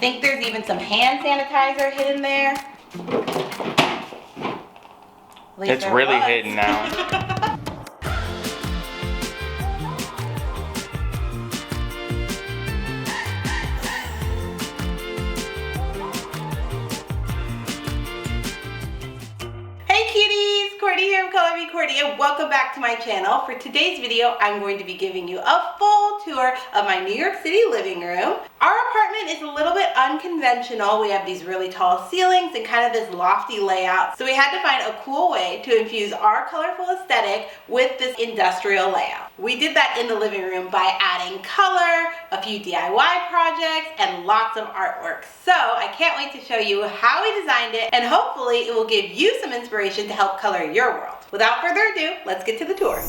think there's even some hand sanitizer hidden there. It's really hidden now. Courtney, and welcome back to my channel. For today's video, I'm going to be giving you a full tour of my New York City living room. Our apartment is a little bit unconventional. We have these really tall ceilings and kind of this lofty layout, so we had to find a cool way to infuse our colorful aesthetic with this industrial layout. We did that in the living room by adding color, a few DIY projects, and lots of artwork. So I can't wait to show you how we designed it, and hopefully it will give you some inspiration to help color your world. Without further ado, let's get to the tour.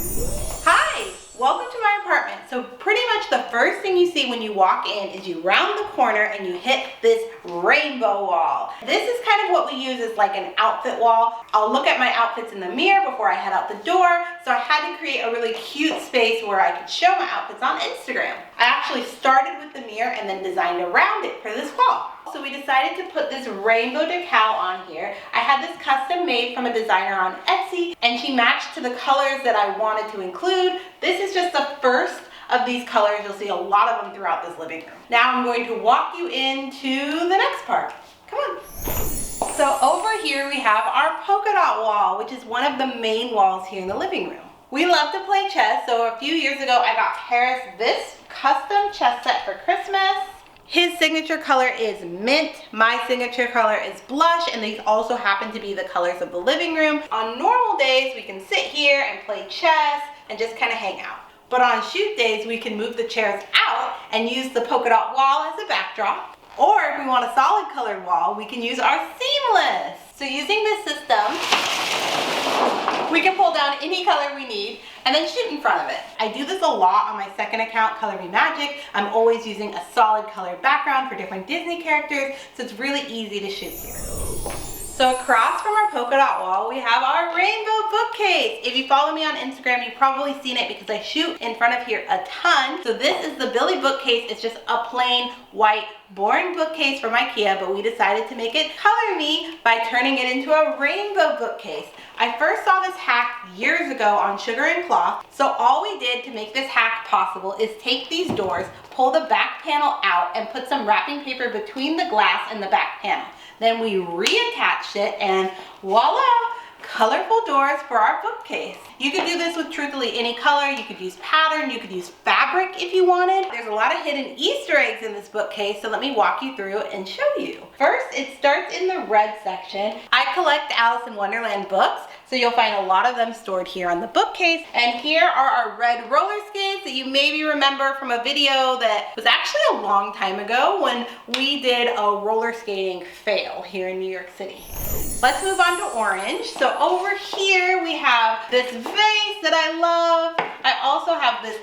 Hi, welcome to my apartment. So pretty much the first thing you see when you walk in is you round the corner and you hit this rainbow wall. This is kind of what we use as like an outfit wall. I'll look at my outfits in the mirror before I head out the door. So I had to create a really cute space where I could show my outfits on Instagram. I actually started with the mirror and then designed around it for this wall. So we decided to put this rainbow decal on here. I had this custom made from a designer on Etsy, and she matched to the colors that I wanted to include. This is just the first of these colors. You'll see a lot of them throughout this living room. Now I'm going to walk you into the next part. Come on. So over here we have our polka dot wall, which is one of the main walls here in the living room. We love to play chess, so a few years ago I got Paris this custom chess set for Christmas. His signature color is mint, my signature color is blush, and these also happen to be the colors of the living room. On normal days, we can sit here and play chess and just kind of hang out. But on shoot days, we can move the chairs out and use the polka dot wall as a backdrop. Or if we want a solid colored wall, we can use our seamless. So using this system, we can pull down any color we need and then shoot in front of it. I do this a lot on my second account, Color Me Magic. I'm always using a solid colored background for different Disney characters, so it's really easy to shoot here. So across from our polka dot wall, we have our rainbow bookcase. If you follow me on Instagram, you've probably seen it because I shoot in front of here a ton. So this is the Billy bookcase. It's just a plain white, boring bookcase from Ikea, but we decided to make it color me by turning it into a rainbow bookcase. I first saw this hack years ago on Sugar and Cloth. So all we did to make this hack possible is take these doors, pull the back panel out, and put some wrapping paper between the glass and the back panel. Then we reattached it and voila, colorful doors for our bookcase. You could do this with truthfully any color. You could use pattern, you could use fabric if you wanted. There's a lot of hidden Easter eggs in this bookcase, so let me walk you through and show you. First, it starts in the red section. I collect Alice in Wonderland books, so you'll find a lot of them stored here on the bookcase. And here are our red roller skates that you maybe remember from a video that was actually a long time ago when we did a roller skating fail here in New York City. Let's move on to orange. So over here we have this vase that I love. I also have this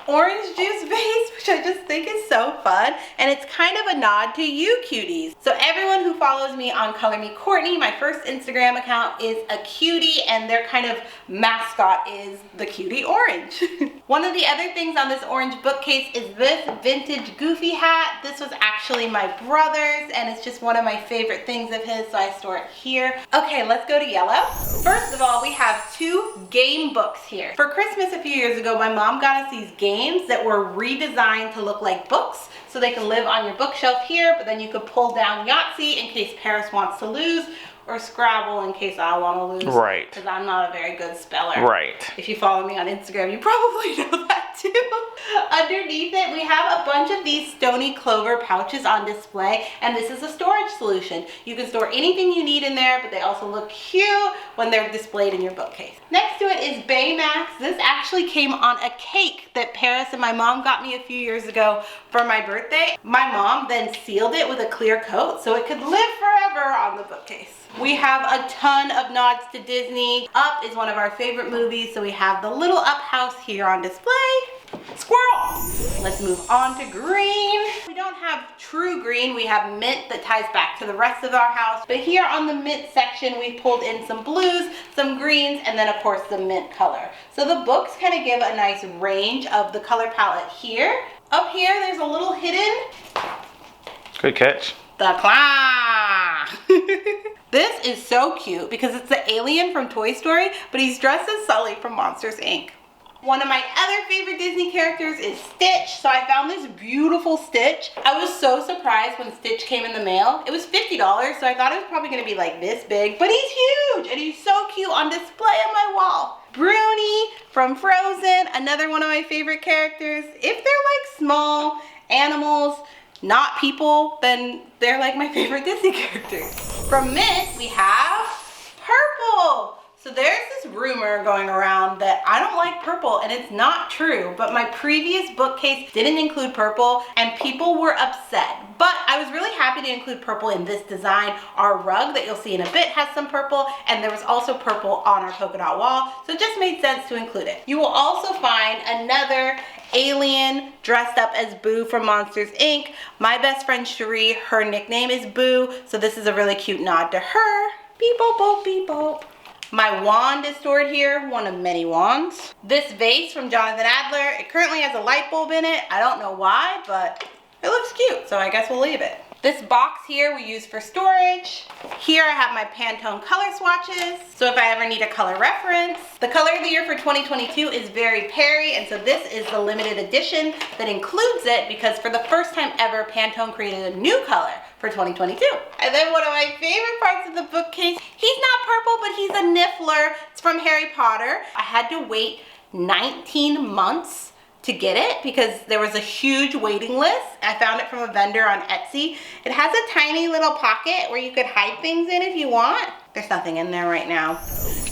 orange juice vase, which I just think is so fun. And it's kind of a nod to you cuties. So everyone who follows me on Color Me Courtney, my first Instagram account, is a cutie, and their kind of mascot is the cutie orange. One of the other things on this orange bookcase is this vintage Goofy hat. This was actually my brother's, and it's just one of my favorite things of his, so I store it here. Okay, let's go to yellow. First of all, we have two game books here. For Christmas a few years ago, my mom got us these games that were redesigned to look like books, so they can live on your bookshelf here, but then you could pull down Yahtzee in case Paris wants to lose, or Scrabble in case I want to lose. Right. Because I'm not a very good speller. Right. If you follow me on Instagram, you probably know that too. Underneath it, we have a bunch of these Stony Clover pouches on display, and this is a storage solution. You can store anything you need in there, but they also look cute when they're displayed in your bookcase. Next to it is Baymax. This actually came on a cake that Paris and my mom got me a few years ago for my birthday. My mom then sealed it with a clear coat so it could live forever on the bookcase. We have a ton of nods to Disney. Up is one of our favorite movies, so we have the little Up house here on display. Squirrel! Let's move on to green. We don't have true green, we have mint that ties back to the rest of our house. But here on the mint section, we pulled in some blues, some greens, and then of course the mint color. So the books kind of give a nice range of the color palette here. Up here, there's a little hidden Good catch. The claw. This is so cute because it's the alien from Toy Story, but he's dressed as Sully from Monsters, Inc. One of my other favorite Disney characters is Stitch, so I found this beautiful Stitch. I was so surprised when Stitch came in the mail. It was $50, so I thought it was probably gonna be like this big, but he's huge and he's so cute on display on my wall. Bruni from Frozen, another one of my favorite characters. If they're like small animals, not people, then they're like my favorite Disney characters. From Mint, we have purple. So there's this rumor going around that I don't like purple, and it's not true, but my previous bookcase didn't include purple and people were upset. But I was really happy to include purple in this design. Our rug that you'll see in a bit has some purple, and there was also purple on our polka dot wall, so it just made sense to include it. You will also find another alien dressed up as Boo from Monsters, Inc. My best friend Cherie, her nickname is Boo, so this is a really cute nod to her. Beep boop boop beep boop. My wand is stored here, one of many wands. This vase from Jonathan Adler, it currently has a light bulb in it. I don't know why, but it looks cute, so I guess we'll leave it. This box here we use for storage. Here I have my Pantone color swatches, so if I ever need a color reference. The color of the year for 2022 is Very Perry, and so this is the limited edition that includes it because for the first time ever, Pantone created a new color for 2022. And then one of my favorite parts of the bookcase, he's not purple, but he's a Niffler. It's from Harry Potter. I had to wait 19 months to get it because there was a huge waiting list. I found it from a vendor on Etsy. It has a tiny little pocket where you could hide things in if you want. There's nothing in there right now.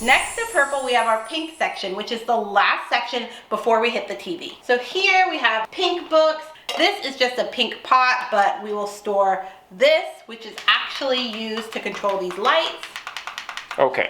Next to purple, we have our pink section, which is the last section before we hit the TV. So here we have pink books. This is just a pink pot, but we will store this, which is actually used to control these lights. Okay.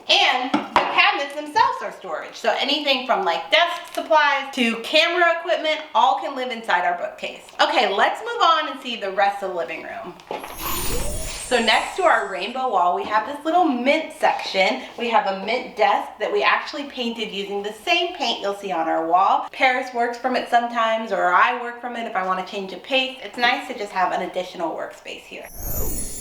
And the cabinets themselves are storage. So anything from like desk supplies to camera equipment, all can live inside our bookcase. Okay, let's move on and see the rest of the living room. So next to our rainbow wall, we have this little mint section. We have a mint desk that we actually painted using the same paint you'll see on our wall. Paris works from it sometimes, or I work from it if I want to change a pace. It's nice to just have an additional workspace here.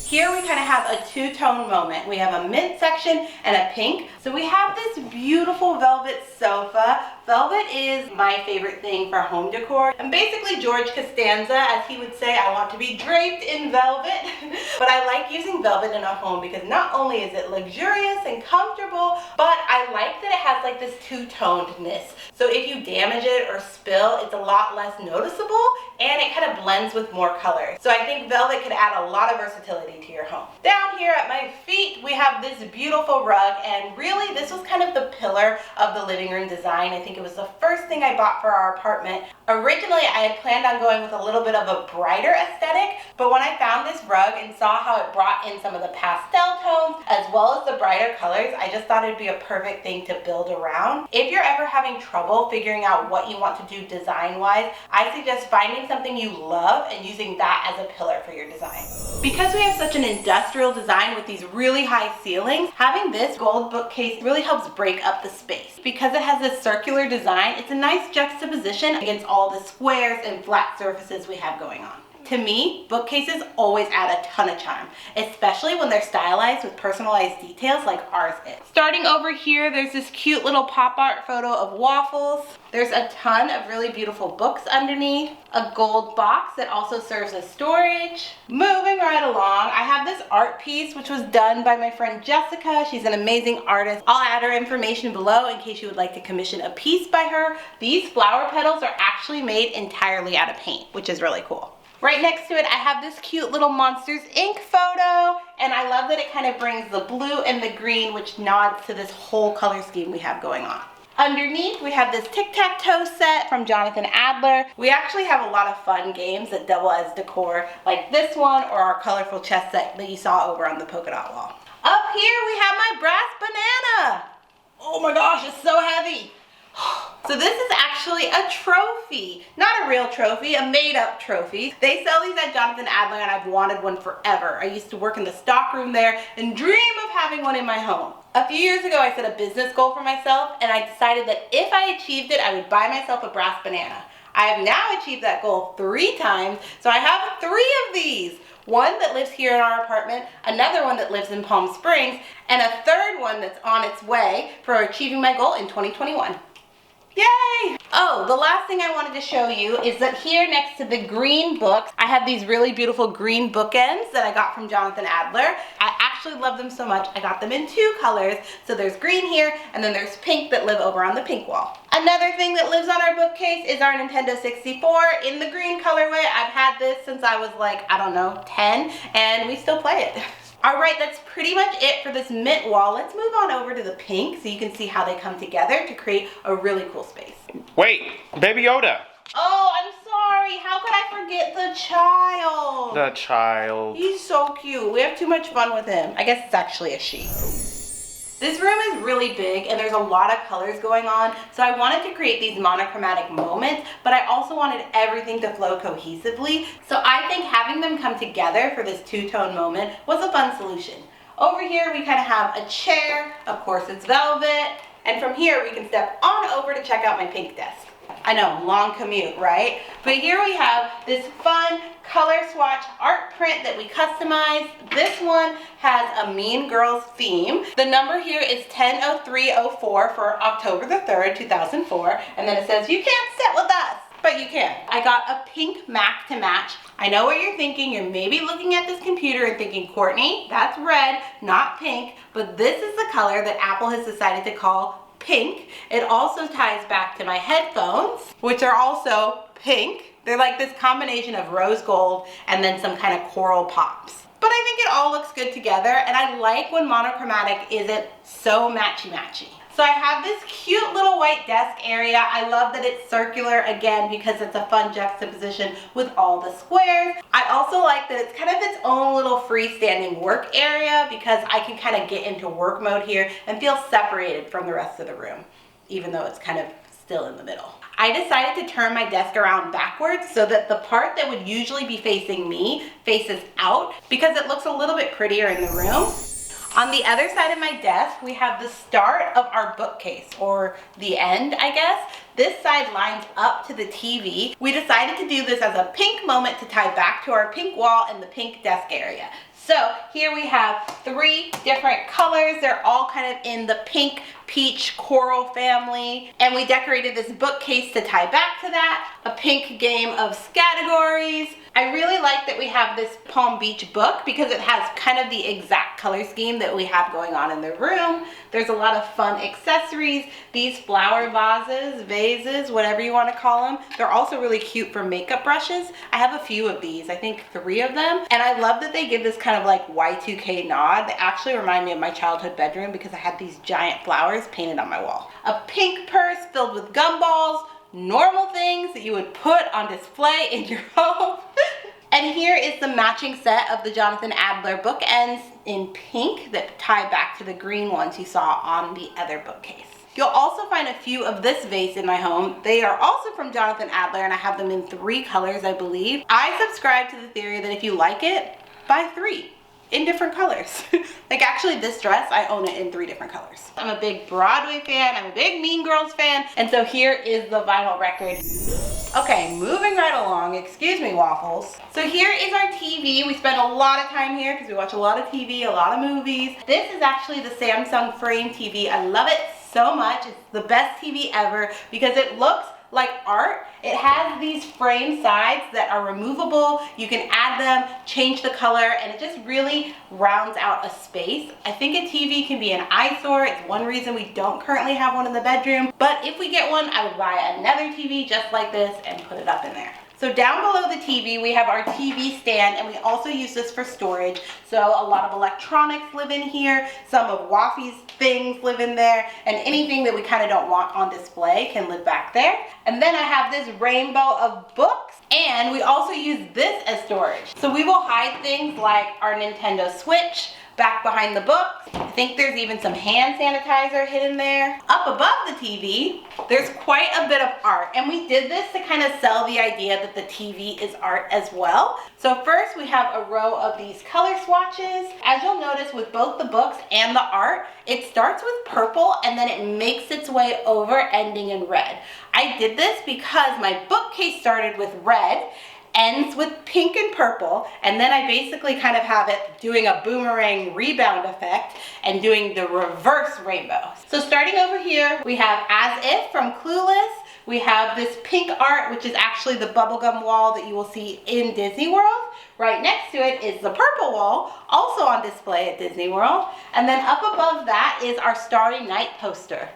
Here we kind of have a two-tone moment. We have a mint section and a pink. So we have this beautiful velvet sofa. Velvet is my favorite thing for home decor. And basically George Costanza, as he would say, I want to be draped in velvet. But I like using velvet in a home because not only is it luxurious and comfortable, but I like that it has like this two-tonedness. So if you damage it or spill, it's a lot less noticeable and it kind of blends with more colors. So I think velvet could add a lot of versatility to your home. Down here at my feet, we have this beautiful rug, and really this was kind of the pillar of the living room design. I think it was the first thing I bought for our apartment. Originally, I had planned on going with a little bit of a brighter aesthetic, but when I found this rug and saw how it brought in some of the pastel tones as well as the brighter colors, I just thought it'd be a perfect thing to build around. If you're ever having trouble figuring out what you want to do design-wise, I suggest finding something you love and using that as a pillar for your design. Because we have such an industrial design with these really high ceilings, having this gold bookcase really helps break up the space. Because it has this circular design, it's a nice juxtaposition against all the squares and flat surfaces we have going on. To me, bookcases always add a ton of charm, especially when they're stylized with personalized details like ours is. Starting over here, there's this cute little pop art photo of waffles. There's a ton of really beautiful books underneath. A gold box that also serves as storage. Moving right along, I have this art piece which was done by my friend Jessica. She's an amazing artist. I'll add her information below in case you would like to commission a piece by her. These flower petals are actually made entirely out of paint, which is really cool. Right next to it, I have this cute little Monsters, Inc. photo, and I love that it kind of brings the blue and the green, which nods to this whole color scheme we have going on. Underneath, we have this tic-tac-toe set from Jonathan Adler. We actually have a lot of fun games that double as decor, like this one or our colorful chess set that you saw over on the polka dot wall. Up here, we have my brass banana. Oh my gosh, it's so heavy. So this is actually a trophy, not a real trophy, a made-up trophy. They sell these at Jonathan Adler and I've wanted one forever. I used to work in the stock room there and dream of having one in my home. A few years ago, I set a business goal for myself and I decided that if I achieved it, I would buy myself a brass banana. I have now achieved that goal 3 times, so I have 3 of these. One that lives here in our apartment, another one that lives in Palm Springs, and a third one that's on its way for achieving my goal in 2021. Yay! Oh, the last thing I wanted to show you is that here next to the green books, I have these really beautiful green bookends that I got from Jonathan Adler. I actually love them so much, I got them in 2 colors. So there's green here, and then there's pink that live over on the pink wall. Another thing that lives on our bookcase is our Nintendo 64 in the green colorway. I've had this since I was like, I don't know, 10, and we still play it. Alright, that's pretty much it for this mint wall. Let's move on over to the pink so you can see how they come together to create a really cool space. Wait, Baby Yoda. Oh, I'm sorry. How could I forget the child? The child. He's so cute. We have too much fun with him. I guess it's actually a she. This room is really big and there's a lot of colors going on, so I wanted to create these monochromatic moments, but I also wanted everything to flow cohesively. So I think having them come together for this 2-tone moment was a fun solution. Over here we kind of have a chair, of course it's velvet, and from here we can step on over to check out my pink desk. I know, long commute, right? But here we have this fun color swatch art print that we customized. This one has a Mean Girls theme. The number here is 10/03/04 for October the 3rd, 2004. And then it says, you can't sit with us, but you can. I got a pink Mac to match. I know what you're thinking. You're maybe looking at this computer and thinking, Courtney, that's red, not pink. But this is the color that Apple has decided to call pink. It also ties back to my headphones, which are also pink. They're like this combination of rose gold and then some kind of coral pops. But I think it all looks good together, and I like when monochromatic isn't so matchy-matchy. So I have this cute little white desk area. I love that it's circular again because it's a fun juxtaposition with all the squares. I also like that it's kind of its own little freestanding work area because I can kind of get into work mode here and feel separated from the rest of the room, even though it's kind of still in the middle. I decided to turn my desk around backwards so that the part that would usually be facing me faces out because it looks a little bit prettier in the room. On the other side of my desk, we have the start of our bookcase, or the end, I guess. This side lines up to the TV. We decided to do this as a pink moment to tie back to our pink wall and the pink desk area. So here we have 3 different colors. They're all kind of in the pink, peach, coral family. And we decorated this bookcase to tie back to that. A pink game of categories. I really like that we have this Palm Beach book because it has kind of the exact color scheme that we have going on in the room. There's a lot of fun accessories. These flower vases, whatever you want to call them. They're also really cute for makeup brushes. I have a few of these, I think 3 of them. And I love that they give this kind of like Y2K nod. They actually remind me of my childhood bedroom because I had these giant flowers painted on my wall. A pink purse filled with gumballs, normal things that you would put on display in your home. And here is the matching set of the Jonathan Adler bookends in pink that tie back to the green ones you saw on the other bookcase. You'll also find a few of this vase in my home. They are also from Jonathan Adler and I have them in 3 colors, I believe. I subscribe to the theory that if you like it, buy 3 in different colors. Like actually this dress, I own it in 3 different colors. I'm a big Broadway fan, I'm a big Mean Girls fan, and so here is the vinyl record. Okay, moving right along, excuse me waffles. So here is our TV. We spend a lot of time here because we watch a lot of TV, a lot of movies. This is actually the Samsung frame TV. I love it so much. It's the best TV ever because it looks like art. It has these frame sides that are removable. You can add them, change the color, and it just really rounds out a space. I think a TV can be an eyesore. It's one reason we don't currently have one in the bedroom. But if we get one, I would buy another TV just like this and put it up in there. So down below the TV, we have our TV stand, and we also use this for storage. So a lot of electronics live in here, some of Waffy's things live in there, and anything that we kind of don't want on display can live back there. And then I have this rainbow of books, and we also use this as storage. So we will hide things like our Nintendo Switch, back behind the books. I think there's even some hand sanitizer hidden there. Up above the TV, there's quite a bit of art, and we did this to kind of sell the idea that the TV is art as well. So first we have a row of these color swatches. As you'll notice with both the books and the art, it starts with purple and then it makes its way over, ending in red. I did this because my bookcase started with red, ends with pink and purple, and then I basically kind of have it doing a boomerang rebound effect and doing the reverse rainbow. So starting over here, we have As If from Clueless. We have this pink art, which is actually the bubblegum wall that you will see in Disney World. Right next to it is the purple wall, also on display at Disney World. And then up above that is our Starry Night poster.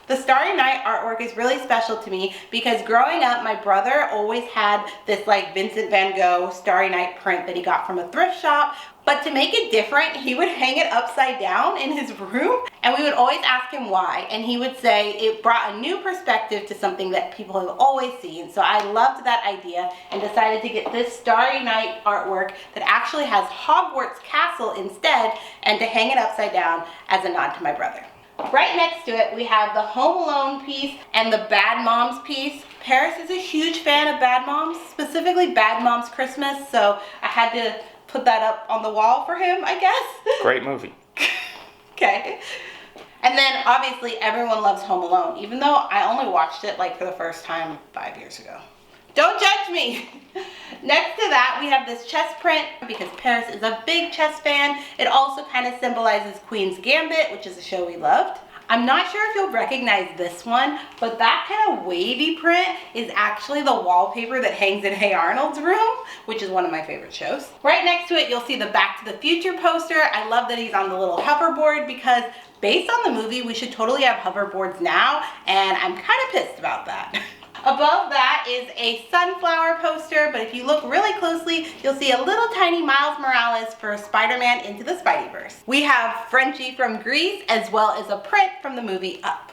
The Starry Night artwork is really special to me because growing up, my brother always had this like Vincent van Gogh Starry Night print that he got from a thrift shop. But to make it different, he would hang it upside down in his room, and we would always ask him why. And he would say it brought a new perspective to something that people have always seen. So I loved that idea and decided to get this Starry Night artwork that actually has Hogwarts Castle instead, and to hang it upside down as a nod to my brother. Right next to it, we have the Home Alone piece and the Bad Moms piece. Paris is a huge fan of Bad Moms, specifically Bad Moms Christmas, so I had to put that up on the wall for him, I guess. Great movie. Okay. And then obviously everyone loves Home Alone, even though I only watched it like for the first time 5 years ago. Don't judge me. Next to that, we have this chess print because Paris is a big chess fan. It also kind of symbolizes Queen's Gambit, which is a show we loved. I'm not sure if you'll recognize this one, but that kind of wavy print is actually the wallpaper that hangs in Hey Arnold's room, which is one of my favorite shows. Right next to it, you'll see the Back to the Future poster. I love that he's on the little hoverboard because based on the movie, we should totally have hoverboards now, and I'm kind of pissed about that. Above that is a sunflower poster, but if you look really closely, you'll see a little tiny Miles Morales for Spider-Man Into the Spideyverse. We have Frenchie from Grease, as well as a print from the movie Up.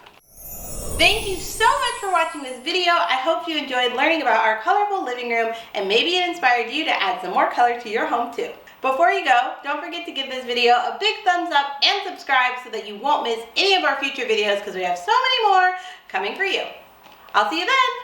Thank you so much for watching this video. I hope you enjoyed learning about our colorful living room, and maybe it inspired you to add some more color to your home too. Before you go, don't forget to give this video a big thumbs up and subscribe so that you won't miss any of our future videos because we have so many more coming for you. I'll see you then.